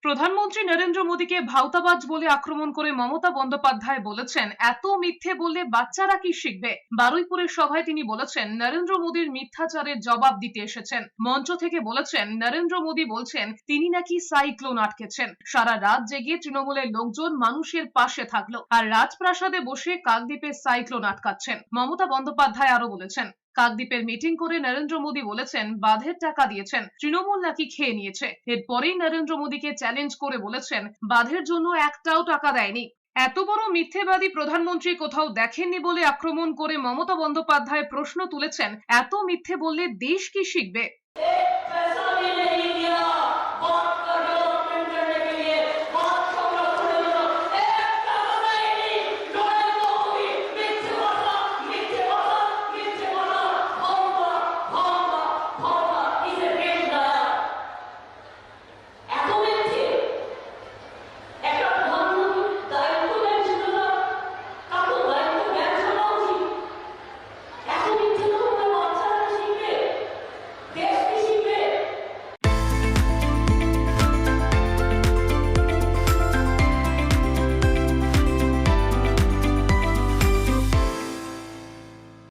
প্রধানমন্ত্রী নরেন্দ্র মোদীকে ভাওতাবাজ বলে আক্রমণ করে মমতা বন্দ্যোপাধ্যায় বলেছেন, এত মিথ্যে বললে বাচ্চারা কি শিখবে। বারুইপুরের সভায় তিনি বলেছেন, নরেন্দ্র মোদীর মিথ্যাচারের জবাব দিতে এসেছেন। মঞ্চ থেকে বলেছেন, নরেন্দ্র মোদী বলছেন তিনি নাকি সাইক্লোন আটকেছেন। সারা রাত জেগে তৃণমূলের লোকজন মানুষের পাশে থাকলো, আর রাজপ্রাসাদে বসে কাকদ্বীপে সাইক্লোন আটকাচ্ছেন। মমতা বন্দ্যোপাধ্যায় আরো বলেছেন, কাকদ্বীপের মিটিং করে নরেন্দ্র মোদী বলেছেন বাঁধের টাকা দিয়েছেন, তৃণমূল নাকি খেয়ে নিয়েছে। এরপরেই নরেন্দ্র মোদীকে চ্যালেঞ্জ করে বলেছেন বাঁধের জন্য একটাও টাকা দেয়নি। এত বড় মিথ্যেবাদী প্রধানমন্ত্রী কোথাও দেখেননি বলে আক্রমণ করে মমতা বন্দ্যোপাধ্যায় প্রশ্ন তুলেছেন, এত মিথ্যে বললে দেশ কি শিখবে।